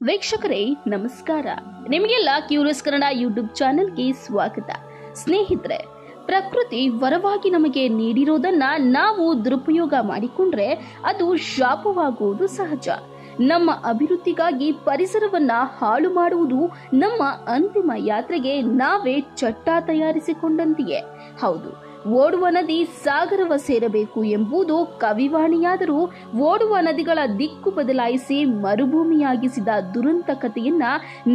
ವೀಕ್ಷಕರೇ ನಮಸ್ಕಾರ. ನಿಮಗೆಲ್ಲ ಕ್ಯೂರಿಯಸ್ ಕನ್ನಡ ಯೂಟ್ಯೂಬ್ ಚಾನೆಲ್ಗೆ ಸ್ವಾಗತ. ಸ್ನೇಹಿತರೆ, ಪ್ರಕೃತಿ ವರವಾಗಿ ನಮಗೆ ನೀಡಿರೋದನ್ನ ನಾವು ದುರುಪಯೋಗ ಮಾಡಿಕೊಂಡ್ರೆ ಅದು ಶಾಪವಾಗುವುದು ಸಹಜ. ನಮ್ಮ ಅಭಿವೃದ್ಧಿಗಾಗಿ ಪರಿಸರವನ್ನ ಹಾಳು ಮಾಡುವುದು ನಮ್ಮ ಅಂತಿಮ ಯಾತ್ರೆಗೆ ನಾವೇ ಚಟ್ಟ ತಯಾರಿಸಿಕೊಂಡಂತೆಯೇ. ಹೌದು, ಓಡುವ ನದಿ ಸಾಗರವ ಸೇರಬೇಕು ಎಂಬುದು ಕವಿವಾಣಿಯಾದರೂ ಓಡುವ ನದಿಗಳ ದಿಕ್ಕು ಬದಲಾಯಿಸಿ ಮರುಭೂಮಿಯಾಗಿಸಿದ ದುರಂತ ಕಥೆಯನ್ನ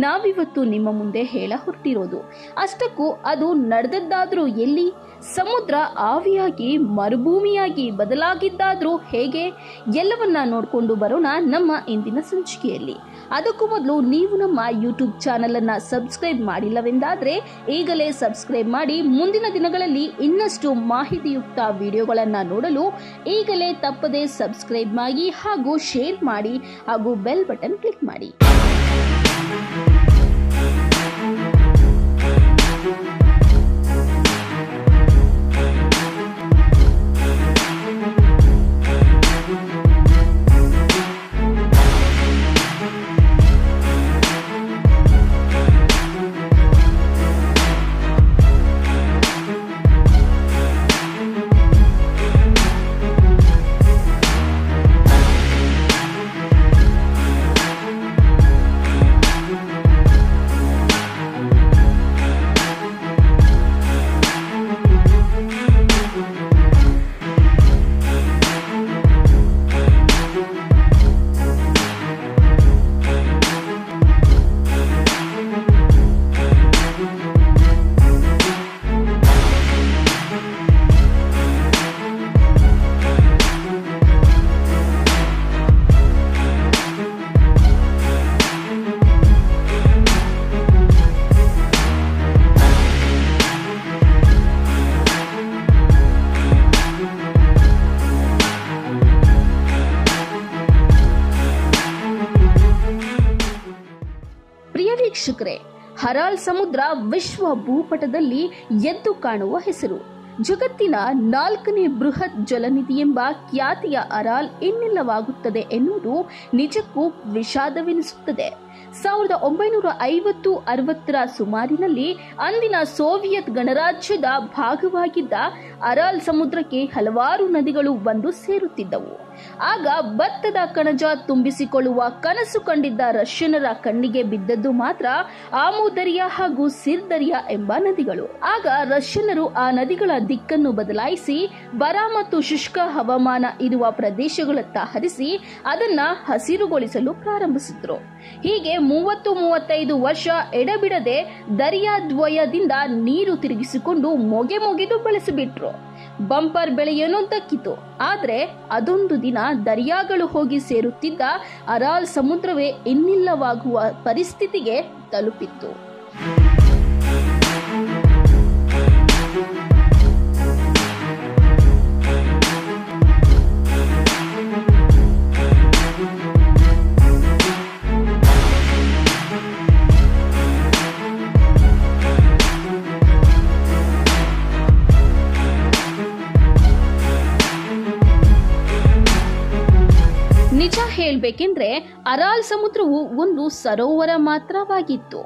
ನಾವಿವತ್ತು ನಿಮ್ಮ ಮುಂದೆ ಹೇಳ ಹೊರಟಿರೋದು. ಅಷ್ಟಕ್ಕೂ ಅದು ನಡೆದದ್ದಾದ್ರೂ ಎಲ್ಲಿ? ಸಮುದ್ರ ಆವಿಯಾಗಿ ಮರುಭೂಮಿಯಾಗಿ ಬದಲಾಗಿದ್ದಾದ್ರೂ ಹೇಗೆ? ಎಲ್ಲವನ್ನ ನೋಡಿಕೊಂಡು ಬರೋಣ ನಮ್ಮ ಇಂದಿನ ಸಂಚಿಕೆಯಲ್ಲಿ. ಅದಕ್ಕೂ ಮೊದಲು ನೀವು ನಮ್ಮ ಯೂಟ್ಯೂಬ್ ಚಾನೆಲ್ ಅನ್ನ ಸಬ್ಸ್ಕ್ರೈಬ್ ಮಾಡಿಲ್ಲವೆಂದಾದ್ರೆ ಈಗಲೇ ಸಬ್ಸ್ಕ್ರೈಬ್ ಮಾಡಿ ಮುಂದಿನ ದಿನಗಳಲ್ಲಿ ಇನ್ನಷ್ಟು ಮಾಹಿತಿಯುಕ್ತ ವಿಡಿಯೋಗಳನ್ನ ನೋಡಲು ಈಗಲೇ ತಪ್ಪದೆ ಸಬ್ಸ್ಕ್ರೈಬ್ ಮಾಡಿ ಹಾಗೂ ಶೇರ್ ಮಾಡಿ ಹಾಗೂ ಬೆಲ್ ಬಟನ್ ಕ್ಲಿಕ್ ಮಾಡಿ. ವೀಕ್ಷಕರೇ, ಅರಾಲ್ ಸಮುದ್ರ ವಿಶ್ವ ಭೂಪಟದಲ್ಲಿ ಎದ್ದು ಕಾಣುವ ಹೆಸರು. ಜಗತ್ತಿನ 4ನೇ ಬೃಹತ್ ಜಲನಿಧಿ ಎಂಬ ಖ್ಯಾತಿಯ ಅರಾಲ್ ಇನ್ನಿಲ್ಲವಾಗುತ್ತದೆ ಎನ್ನುವುದು ನಿಜಕ್ಕೂ ವಿಷಾದವೆನಿಸುತ್ತದೆ. 1950-60ರ ಸುಮಾರಿನಲ್ಲಿ ಅಂದಿನ ಸೋವಿಯತ್ ಗಣರಾಜ್ಯದ ಭಾಗವಾಗಿದ್ದ ಅರಾಲ್ ಸಮುದ್ರಕ್ಕೆ ಹಲವಾರು ನದಿಗಳು ಬಂದು ಸೇರುತ್ತಿದ್ದವು. ಆಗ ಭತ್ತದ ಕಣಜ ತುಂಬಿಸಿಕೊಳ್ಳುವ ಕನಸು ಕಂಡಿದ್ದ ರಷ್ಯನ್ನರ ಕಣ್ಣಿಗೆ ಬಿದ್ದದ್ದು ಮಾತ್ರ ಆಮೂದರಿಯಾ ಹಾಗೂ ಸಿರ್ದರಿಯಾ ಎಂಬ ನದಿಗಳು. ಆಗ ರಷ್ಯನ್ನರು ಆ ನದಿಗಳ ದಿಕ್ಕನ್ನು ಬದಲಾಯಿಸಿ ಬರ ಮತ್ತು ಶುಷ್ಕ ಹವಾಮಾನ ಇರುವ ಪ್ರದೇಶಗಳತ್ತ ಹರಿಸಿ ಅದನ್ನ ಹಸಿರುಗೊಳಿಸಲು ಪ್ರಾರಂಭಿಸಿದ್ರು. ಹೀಗೆ 30-35 ವರ್ಷ ಎಡಬಿಡದೆ ದರಿಯಾದ್ವಯದಿಂದ ನೀರು ತಿರುಗಿಸಿಕೊಂಡು ಮೊಗೆದು ಬಳಸಿಬಿಟ್ರು. ಬಂಪರ್ ಬೆಳೆಯೇನೋ ದಕ್ಕಿತು. ಆದ್ರೆ ಅದೊಂದು ದಿನ ದರಿಯಾಗಳು ಹೋಗಿ ಸೇರುತ್ತಿದ್ದ ಅರಾಲ್ ಸಮುದ್ರವೇ ಇನ್ನಿಲ್ಲವಾಗುವ ಪರಿಸ್ಥಿತಿಗೆ ತಲುಪಿತ್ತು. ನಿಜ ಹೇಳ್ಬೇಕೆಂದ್ರೆ ಅರಾಲ್ ಸಮುದ್ರವು ಒಂದು ಸರೋವರ ಮಾತ್ರವಾಗಿತ್ತು.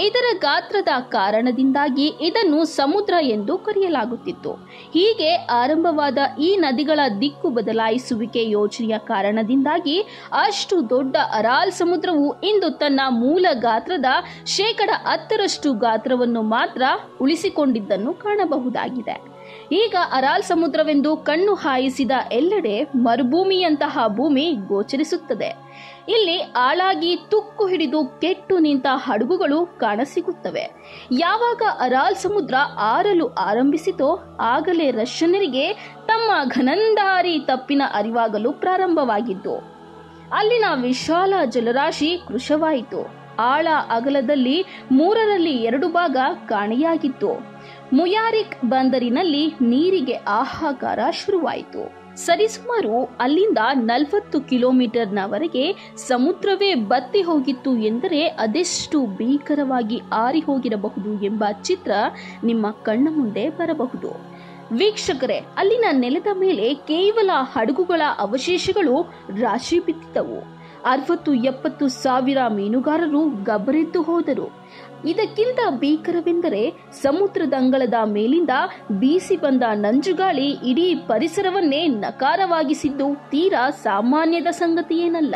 ಇದರ ಗಾತ್ರದ ಕಾರಣದಿಂದಾಗಿ ಇದನ್ನು ಸಮುದ್ರ ಎಂದು ಕರೆಯಲಾಗುತ್ತಿತ್ತು. ಹೀಗೆ ಆರಂಭವಾದ ಈ ನದಿಗಳ ದಿಕ್ಕು ಬದಲಾಯಿಸುವಿಕೆ ಯೋಜನೆಯ ಕಾರಣದಿಂದಾಗಿ ಅಷ್ಟು ದೊಡ್ಡ ಅರಾಲ್ ಸಮುದ್ರವು ಇಂದು ತನ್ನ ಮೂಲ ಗಾತ್ರದ 10% ಗಾತ್ರವನ್ನು ಮಾತ್ರ ಉಳಿಸಿಕೊಂಡಿದ್ದನ್ನು ಕಾಣಬಹುದಾಗಿದೆ. ಈಗ ಅರಾಲ್ ಸಮುದ್ರವೆಂದು ಕಣ್ಣು ಹಾಯಿಸಿದ ಎಲ್ಲೆಡೆ ಮರುಭೂಮಿಯಂತಹ ಭೂಮಿ ಗೋಚರಿಸುತ್ತದೆ. ಇಲ್ಲಿ ಆಳಾಗಿ ತುಕ್ಕು ಹಿಡಿದು ಕೆಟ್ಟು ನಿಂತ ಹಡಗುಗಳು ಕಾಣಸಿಗುತ್ತವೆ. ಯಾವಾಗ ಅರಾಲ್ ಸಮುದ್ರ ಆರಲು ಆರಂಭಿಸಿತೋ ಆಗಲೇ ರಷ್ಯನ್ನರಿಗೆ ತಮ್ಮ ಘನಂದಾರಿ ತಪ್ಪಿನ ಅರಿವಾಗಲು ಪ್ರಾರಂಭವಾಗಿದ್ದು. ಅಲ್ಲಿನ ವಿಶಾಲ ಜಲರಾಶಿ ಕೃಶವಾಯಿತು. ಆಳ ಅಗಲದಲ್ಲಿ 3ರಲ್ಲಿ 2 ಭಾಗ ಕಾಣೆಯಾಗಿತ್ತು. ಮುಯಾರಿಕ್ ಬಂದರಿನಲ್ಲಿ ನೀರಿಗೆ ಹಾಹಾಕಾರ ಶುರುವಾಯಿತು. ಸರಿಸುಮಾರು ಅಲ್ಲಿಂದ 40 ಕಿಲೋಮೀಟರ್ನವರೆಗೆ ಸಮುದ್ರವೇ ಬತ್ತಿ ಹೋಗಿತ್ತು ಎಂದರೆ ಅದೆಷ್ಟು ಭೀಕರವಾಗಿ ಆರಿ ಹೋಗಿರಬಹುದು ಎಂಬ ಚಿತ್ರ ನಿಮ್ಮ ಕಣ್ಣ ಮುಂದೆ ಬರಬಹುದು. ವೀಕ್ಷಕರೇ, ಅಲ್ಲಿನ ನೆಲದ ಮೇಲೆ ಕೇವಲ ಹಡಗುಗಳ ಅವಶೇಷಗಳು ರಾಶಿ ಬಿದ್ದಿದ್ದವು. 60-70 ಸಾವಿರ ಮೀನುಗಾರರು ಗಬ್ಬರೆದ್ದು ಹೋದರು. ಇದಕ್ಕಿಂತ ಭೀಕರವೆಂದರೆ ಸಮುದ್ರದಂಗಳದ ಮೇಲಿಂದ ಬೀಸಿ ಬಂದ ನಂಜುಗಾಳಿ ಇಡೀ ಪರಿಸರವನ್ನೇ ನಕಾರವಾಗಿಸಿದ್ದು ತೀರಾ ಸಾಮಾನ್ಯದ ಸಂಗತಿಯೇನಲ್ಲ.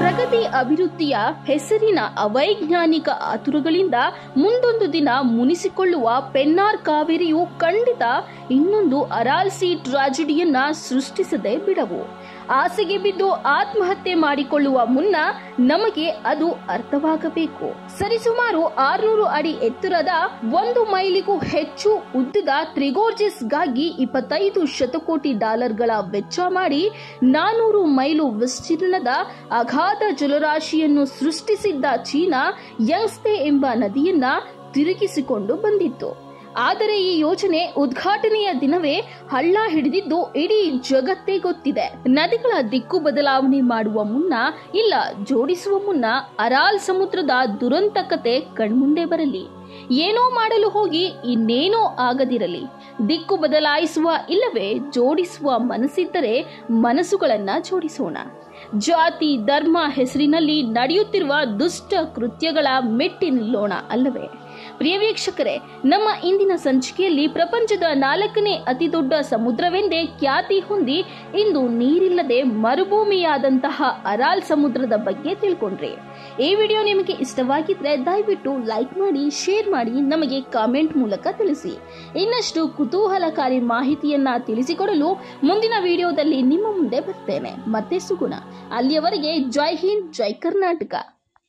ಪ್ರಗತಿ ಅಭಿವೃದ್ಧಿಯ ಹೆಸರಿನ ಅವೈಜ್ಞಾನಿಕ ಆತುರಗಳಿಂದ ಮುಂದೊಂದು ದಿನ ಮುನಿಸಿಕೊಳ್ಳುವ ಪೆನ್ನಾರ್ ಕಾವೇರಿಯು ಖಂಡಿತ ಇನ್ನೊಂದು ಅರಾಲ್ ಸೀ ಟ್ರಾಜಿಡಿಯನ್ನ ಸೃಷ್ಟಿಸದೆ ಬಿಡವು. ಆಸೆಗೆ ಬಿದ್ದು ಆತ್ಮಹತ್ಯೆ ಮಾಡಿಕೊಳ್ಳುವ ಮುನ್ನ ನಮಗೆ ಅದು ಅರ್ಥವಾಗಬೇಕು. ಸರಿಸುಮಾರು 600 ಅಡಿ ಎತ್ತರದ 1 ಮೈಲಿಗೂ ಹೆಚ್ಚು ಉದ್ದದ ತ್ರಿಗೋರ್ಜಿಸ್ಗಾಗಿ 25 ಶತಕೋಟಿ ಡಾಲರ್ಗಳ ವೆಚ್ಚ ಮಾಡಿ 400 ಮೈಲು ವಿಸ್ತೀರ್ಣದ ಅಗಾಧ ಜಲರಾಶಿಯನ್ನು ಸೃಷ್ಟಿಸಿದ್ದ ಚೀನಾ ಯಂಗ್ಸ್ತೆ ಎಂಬ ನದಿಯನ್ನ ತಿರುಗಿಸಿಕೊಂಡು ಬಂದಿತ್ತು. ಆದರೆ ಈ ಯೋಜನೆ ಉದ್ಘಾಟನೆಯ ದಿನವೇ ಹಳ್ಳ ಹಿಡಿದಿದ್ದು ಇಡೀ ಜಗತ್ತೇ ಗೊತ್ತಿದೆ. ನದಿಗಳ ದಿಕ್ಕು ಬದಲಾವಣೆ ಮಾಡುವ ಮುನ್ನ ಇಲ್ಲ ಜೋಡಿಸುವ ಮುನ್ನ ಅರಾಲ್ ಸಮುದ್ರದ ದುರಂತಕತೆ ಕಣ್ಮುಂದೆ ಬರಲಿ. ಏನೋ ಮಾಡಲು ಹೋಗಿ ಇನ್ನೇನೋ ಆಗದಿರಲಿ. ದಿಕ್ಕು ಬದಲಾಯಿಸುವ ಇಲ್ಲವೇ ಜೋಡಿಸುವ ಮನಸ್ಸಿದ್ದರೆ ಮನಸ್ಸುಗಳನ್ನ ಜೋಡಿಸೋಣ. ಜಾತಿ ಧರ್ಮ ಹೆಸರಿನಲ್ಲಿ ನಡೆಯುತ್ತಿರುವ ದುಷ್ಟ ಕೃತ್ಯಗಳ ಮೆಟ್ಟಿ ನಿಲ್ಲೋಣ ಅಲ್ಲವೇ? ಪ್ರಿಯ ವೀಕ್ಷಕರೇ, ನಮ್ಮ ಇಂದಿನ ಸಂಚಿಕೆಯಲ್ಲಿ ಪ್ರಪಂಚದ 4ನೇ ಅತಿ ದೊಡ್ಡ ಸಮುದ್ರವೆಂದೇ ಖ್ಯಾತಿ ಹೊಂದಿ ಇಂದು ನೀರಿಲ್ಲದೆ ಮರುಭೂಮಿಯಾದಂತಹ ಅರಾಲ್ ಸಮುದ್ರದ ಬಗ್ಗೆ ತಿಳ್ಕೊಂಡ್ರಿ. ಈ ವಿಡಿಯೋ ನಿಮಗೆ ಇಷ್ಟವಾಗಿದ್ರೆ ದಯವಿಟ್ಟು ಲೈಕ್ ಮಾಡಿ, ಶೇರ್ ಮಾಡಿ, ನಮಗೆ ಕಾಮೆಂಟ್ ಮೂಲಕ ತಿಳಿಸಿ. ಇನ್ನಷ್ಟು ಕುತೂಹಲಕಾರಿ ಮಾಹಿತಿಯನ್ನ ತಿಳಿಸಿಕೊಡಲು ಮುಂದಿನ ವಿಡಿಯೋದಲ್ಲಿ ನಿಮ್ಮ ಮುಂದೆ ಬರ್ತೇನೆ. ಮತ್ತೆ ಸಿಗೋಣ. ಅಲ್ಲಿಯವರೆಗೆ ಜೈ ಹಿಂದ್, ಜೈ ಕರ್ನಾಟಕ.